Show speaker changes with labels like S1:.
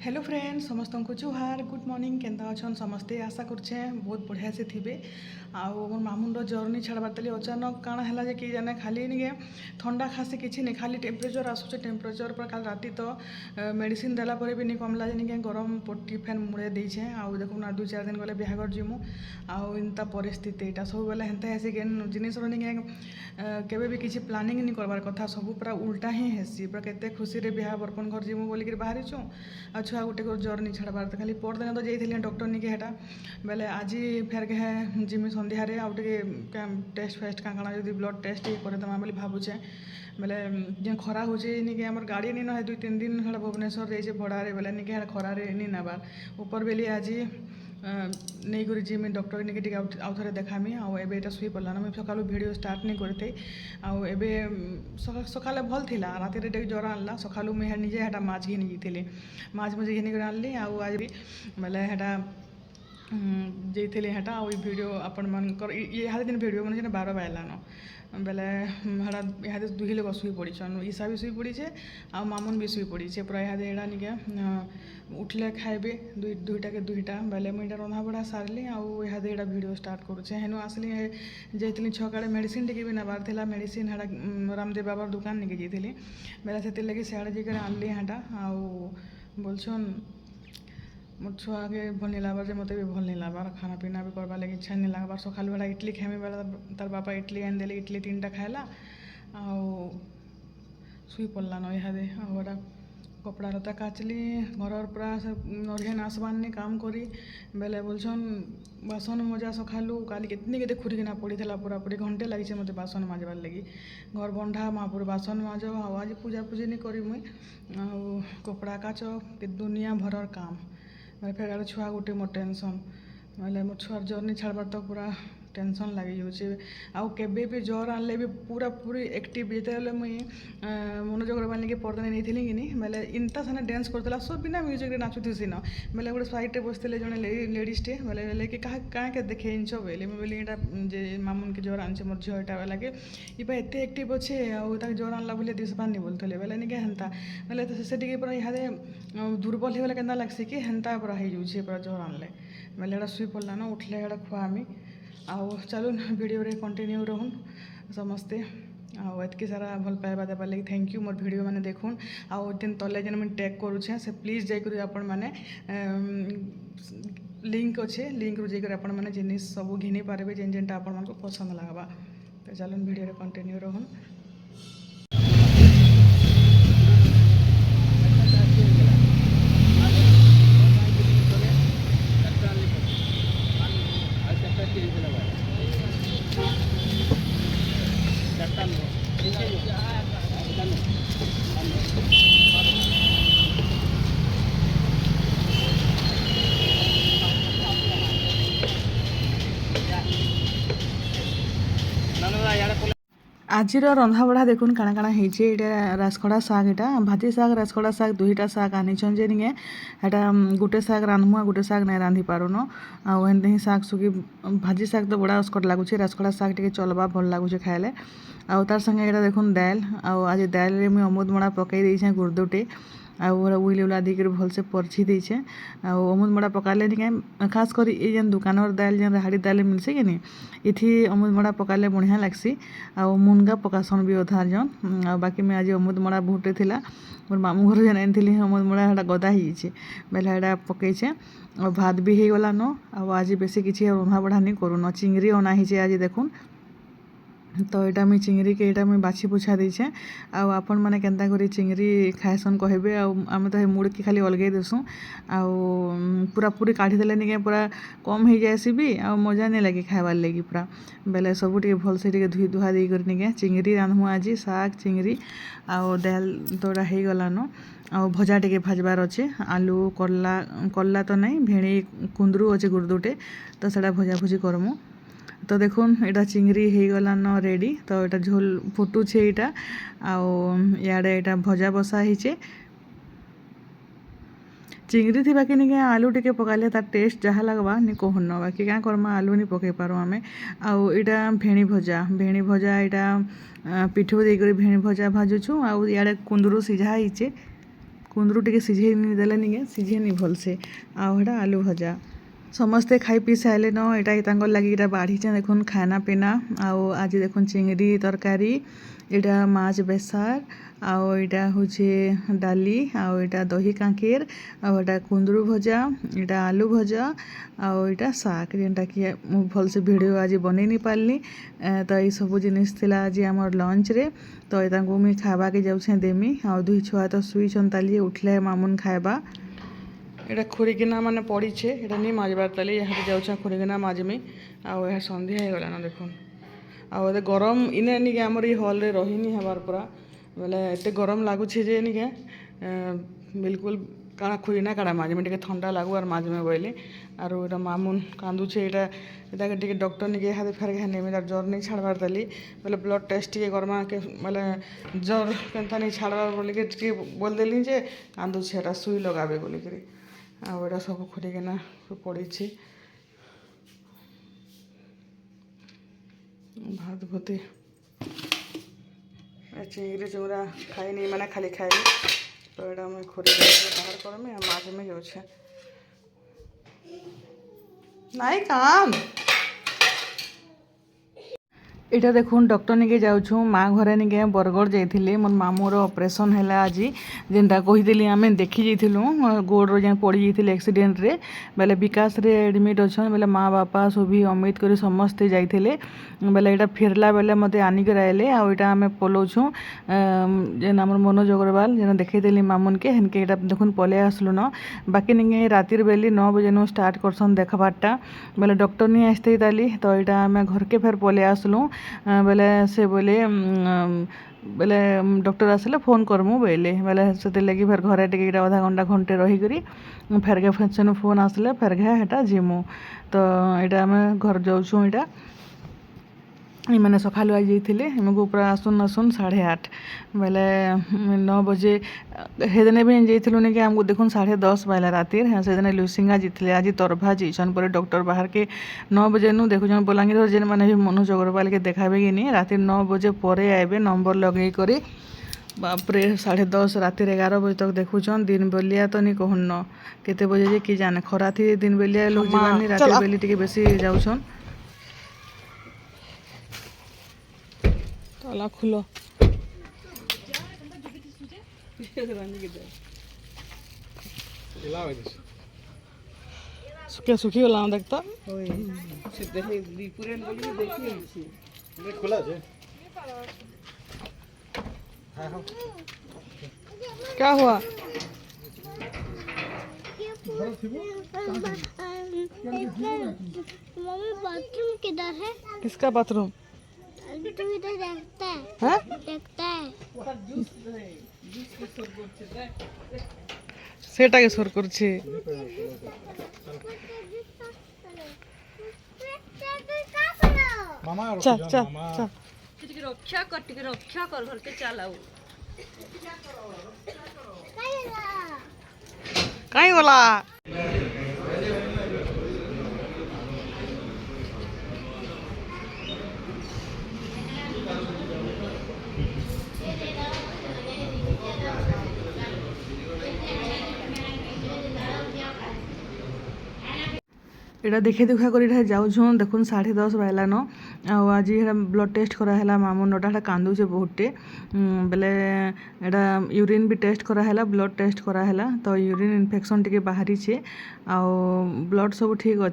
S1: Hello friends समस्त को जुहार good morning केंदा अच्छन समस्ते आशा करछे बहुत बढ़िया से थिबे आउ मोर मामुन जर्नी छाड़बार तली अचानक काଣା है जे कि जाने खाली निके ठंडा खासी किसी नहीं खाली टेम्परेचर आसुचे टेम्परेचर पर काल राति तो मेडिसिन देला पर भी नहीं कमला जे निके गरम पट्टी फैन मुड़े देछे आउ देखो ना 2-4 दिन गले बिहागर जिमु आउ इनता परिस्थिति एटा सब बेले हेन्ता हेसी केन जिनिस निके केबे भी किसी प्लानिंग नहीं करबार कथा सब पूरा उल्टा ही हेसी पूरा केते खुशी रे बिहा बरपन घर जिमु बोलिक बाहरी छु आ छुआ गोटे को जर्नी छाड़बार तो खाली परदिन तो जाइए डॉक्टर निके हेटा बेले आज फेर के जिमी सन्धारे आउ टेस्ट फेस्ट काଣା जदि ब्लड टेस्ट करदेमा बोली भावुचे बेले जे खरा हो निके आमर गाड़ी नहीं न 2-3 दिन है भुवनेश्वर जाइए भड़ारे बेले निके खरारे नहीं नबार ऊपर बेली आज नहीं करी जिमी डॉक्टर निके आउ थे देखामी आबे ये शुई पड़लान मुझे सका भिड स्टार्ट नहीं करते आबे सका भल थी राति टे ज्वर आनला सका मुझे निजे हेटा माछ घिनी जाइली माछ मुझे घिनिक आनली आज भी बेले हेटा जाइली हेटा वीडियो आपण मनकर इहादे दिन वीडियो मैंने 12 बाजलान बेले हेड़ा इहादे दुही लोग शुई पड़ीछन ईशा भी शुई पड़ीछे आ मामुन भी शुई पड़ीछे पूरा इहादे एड़ा निके उठले खाइबे दुईटा के दुईटा बेले मुझे रंधा बढ़ा सारली आउ इहादे एड़ा वीडियो स्टार्ट करुचे हेनु आसली जाइली छकाड़े मेडिसिन टिके भी नबार थिला मेडिसिन हेड़ा रामदेव बाबार दुकान निके जाइली बेले से लगे सियाड़े जाकर आनली हेटा आउ बोलछन मोर छुआ के भल नहीं लाबार जे मते भी भल नहीं लाबार खाना पीना भी करवा लगे इच्छा नहीं लगबार सकाल बेला इडली खाइमी बेला तार बापा इडली आन देले इडली 3टा खाइला आउ शुई पड़लान इहादे आउटा कपड़ा लता काचली घर पूरा नरिया नाशबान काम करी बेले बोलछन बासन मजा सकालू काली कितनी केते खुरिकिना पड़ीला पूरापूरी घंटे लगी मत बासन माजबार लगी घर बंधा महापुर बासन माज आज पूजा पूजी नहीं करी मुई आउ कपड़ा काच के दुनिया भरर काम फिर आड़ छुआ गोटे मोर टेंशन मतलब मोर छुआर जर्नी छाड़बार तो पूरा टेंशन लगी जाऊे आउ केबे भी ज्वर आनले भी पूरा पूरी एक्टिव जिते मुई मनोज अग्रवाल के पर्दा नहीं थी कि बेले इनता साने डांस करता सब बिना म्यूजिक नाचुथी न बेले गोटे साइड बसते जड़े लेडीजटे बेले बेले कि क्या के देखे इनछ बोले मुझे बोली यहाँ जे मामुन के ज्वर आनचे मोर झीटा बेला के इपा एत एक्टिव अच्छे आउ ज्वर आनला बोले दिशबार नहीं बोलते बेले निके हेन्ता बेले से पूरा इहादे दुर्बल होगले केन्ता लगसी कि हेन्ता पूरा हो जाऊे पूरा ज्वर आनले बेले एड़ा शुई पड़लान उठले एड़ा खुआमी आउ चलून वीडियो रे कंटिन्यू रहून समस्ते आउ एतकी सारा भल पाइबा देवार लगी थैंक यू मोर वीडियो मैंने देखून आउ दिन तले जेन मुझे टैग करुछे से प्लीज जाकर आपण मैंने लिंक अच्छे लिंक रु जाकर आपण मैंने जिनिस सब घिनी पारे जेन जेनटा आपण मन को पसंद लगवा तो चलून वीडियो रे कंटिन्यू रहून आजिर रंधाबढ़ा देखुन काଣା काଣା ହେଇଛି ଏଇଟା ରାଜଖଡ଼ା ଶାଗ ଏଇଟା ଭାଜି ଶାଗ ରାଜଖଡ଼ା ଶାଗ ଦୁଇଟା ଶାଗ ଆନିଛନ୍ ଯେ ନିକେ ଏଟା ଗୋଟେ ଶାଗ ରାନ୍ଧମୁ ଆଉ ଗୋଟେ ଶାଗ ନାଇଁ ରାନ୍ଧି ପାରୁନ ଆଉ ଏମିତି ହିଁ ଶାଗ ସୁକି ଭାଜି ଶାଗ ତ ବड़ा अस्कट ଲାଗୁଛି ରାଜଖଡ଼ା ଶାଗ ଟିକେ ଚଲବା ଭଲ ଲାଗୁଛି ଖାଇଲେ ଆଉ ତାର संगे ଏଇଟା ଦେଖୁन ଦାଲ ଆଉ ଆଜି ଦାଲରେ ମୁଇଁ ଅମୃତଭଣ୍ଡା ପକେଇ ଦେଇଛେ ଗୁର୍ଦୁଟେ आउ उइल उला देकर भल से परछी देछे आउ अमृतभंडा पकाले निके खास कर ये जेन दुकानर दाल जेन राहड़ी दाल मिलसे कि नहीं इथि अमृतभंडा पकाले बढ़िया लगसी आउ मुनगा पकासन भी अधार जन आ बाकी में आज अमृतभंडा बहुटे थिला मोर मामू घर जेन आनिथिली अमृतभंडा हेटा गदा ହେଇଛେ बेले हेटा पकईछे और भात भी हो गलान आउ आज बेसी किसी रंधा बढ़ा नहीं करून चिंगरी अना ହେଇଛେ आज देखुन तो यहाँ मुझे चिंगरी के यहाँ मुझे बाछी पुछा देछे आउ आपण मैंने केन्ता करी चिंगरी खाएसन कहबे आम तो मुड़ के खाली अलगे देसुँ आउ पूरा पूरी काढ़ी देले निके पूरा कम हो जाएसी भी आ मजा नहीं लगे खाइबार लगी पूरा बेले सब भल से धुई धुआ देकर निके चिंगरी रांधमु आज साग चिंगरी आउ दाल तो हो गलान आउ भजा टे भाजबार अच्छे आलू करला तो नहीं भेड़ी कुंदरू अच्छे गुर्दुटे तो सेटा भजा भुजी करमु तो देखुन यहाँ चिंगरी हो गलान रेडी तो यहाँ झोल फुटुछे यहाँ आउ इे यहाँ भजा बसा ହେଇଛେ चिंगरी थी बाकी निके आलू टिके पकाले तार टेस्ट जहाँ लगवा नि कहन बाकी क्या करमा आलू नहीं पकई पारो आमे आउ यहाँ भेणी भजा यहाँ पिठू देकर भेणी भजा भाजुछु आउ इे कुंदरू सिझा ହେଇଛେ कुंदरू टिके सिझे देले निके सिझेनी भलसे आउ हेटा आलू भजा समस्ते खाई पी सारे न यहाँ लगी बाढ़ीचे देखुन खाना पीना आउ आज देखुन चिंगड़ी तरकारी यहाँ माछ बेसार आउ यहाँ हूँ डाली आउ यहाँ दही कांकेर आउ यहाँ कुंदरू भजा यहाँ आलू भजा आउ यहाँ साग जेनटा कि भलसे वीडियो आज बन नहीं पारली तो ये सब जिनिस थिला आज आम लंच रे तो ये मुझे खावा के जाऊे देमी आउ दुई छुआ तो शुईछन ताली उठले मामुन खाएबा এটা খুঁড়িকিনা মানে পড়িছে এটা নি মাজবার তালি এখানে যাউছা খুঁড়িকিনা মাজমি ଆଉ ଏହା ସନ୍ଧ୍ୟା ହେଇଗଲାନ ଦେଖୁନ୍ ଆଉ ଏତେ ଗରମ ଇନେ ନିକେ ଆମର ଇ ହଲ୍ରେ ରହିନି ହେବାର୍ ପୁରା ବୋଲେ ଏତେ ଗରମ ଲାଗୁଛି ଯେ ନିକେ ବିଲକୁଲ କାଣା ଖୁଇନା କାଣା মাজমি ଟିକେ ଥଣ୍ଡା ଲାଗୁ ଆର୍ মাজମେ ବୋଇଲି ଆରୁ ଏଟା ମାମୁନ କାନ୍ଦୁଛେ ଏଟାକେ ଟିକେ ଡକ୍ଟର ନିକେ ଇହାଦେ ଫେର୍ ଘେ ନେମି ତାର ଜ୍ୱର ନେଇ ଛାଡ଼ବାର ତାଲି ବୋଲେ ବ୍ଲଡ଼ ଟେଷ୍ଟ ଟିକେ କର୍ମା କେ ବୋଲେ ଜ୍ୱର କେନ୍ତା ନେଇ ଛାଡ଼ବାର ବୋଲିକି ଟିକେ ବୋଲିଦେଲି ଯେ କାନ୍ଦୁଛେ ଏଟା ସୁଇ ଲଗାବେ ବୋଲିକିରି ଆଉ ଏଇଟା ସବୁ ଖୁରିକିନା ପଡ଼ିଛି ଭାତ ଭୁତି ଚିଙ୍ଗିରି ଚୁଙ୍ଗରା ଖାଇନି ମାନେ ଖାଲି ଖାଇଲି ତ ଏଇଟା ମୁଇଁ ଖୁରିକି ବାହାର କରମି ଆଉ ମାଝମି ଯାଉଛେ ନାଇଁ କାମ এটা দেখুন ডক্টর নিকে যাচ্ছু মা ঘরে নিকে বরগড় যাই মোর মামুর অপরেসন হলা আজ যেটা কহিলি আমি দেখি যাইলু গোড় যে পড়ি যাই এক্সিডেন্টরে বেলে বিকাশে এডমিট অছন বেলে মা বাপা শোভি অমিত করে সমস্তে যাইলে বেলে এটা ফেরলা বেলে মতো আনিকি আইলে আইটা আমি পলাউছু যেন আমার মনোজ অগ্রওয়াল যেন দেখাইলি মামুনকে হেনকে এটা দেখুন পলে আসলু ন বাকি নিকে রাতের বেলি 9 बजे স্টার্ট করছন দেখবারটা বেলে ডক্টর নিয়ে আসতে তালি তো এটা আমি ঘরকে ফের পলে আসলু বেলে সে বলে বেলে ডক্টর আসলে ফোন করমু বইলে বেলে সেতে লাগি ফের ঘরে টিকে আধা ঘন্টা ঘন্टे রহিকি ফেরগে সেনু ফোন আসলে ফেরগে হেটা জিমু তো এটা আমি ঘর যাচ্ছু এটা इमाने सकालु आई जाइए एमको पूरा आसुन 8:30 बेले 9 बजे हेदिने भी जाइलु कि आमको देखुन 10:30 बाजला रातिर हाँ से लुसिंगा जीते आज तरभा जीछन पर डॉक्टर बाहर के 9 बजे नु देखुन बलांगीर जेन मैंने भी मनोज अग्रवाल के देखाबे कि नहीं राति 9 बजे पर आए नंबर लगे करी बापरे 10:30 राति 11 बजे तक देखुन दिन बेलिया तो नहीं कहन न केते बजे जे कि जाने खरा थी दिन बेलिया लोग जीवानी राति बेली टिके बेसी जाउछन ताला खुलो सुखे सुखी वाला देखता क्या हुआ
S2: मम्मी बाथरूम किधर है?
S1: किसका बाथरूम
S2: तू इधर देखता है?
S1: हाँ?
S2: देखता है।
S1: सेटा के सोर करछे
S3: मामा
S1: चल चल चल
S4: ଟିକେ ରକ୍ଷା କର ଘରକେ ଚାଲାଉ
S1: काई बोला এটা দেখে দুখা করে এটা যাউছুন দেখুন 10:30 বাজলান आज ब्लड टेस्ट कराला मामू नटा कांदुचे बहुतटे बेले एटा यूरिन भी टेस्ट कराला ब्लड टेस्ट कराला तो यूरिन इन्फेक्शन टिके बाहरी आ ब्लड सब ठीक अच्छे।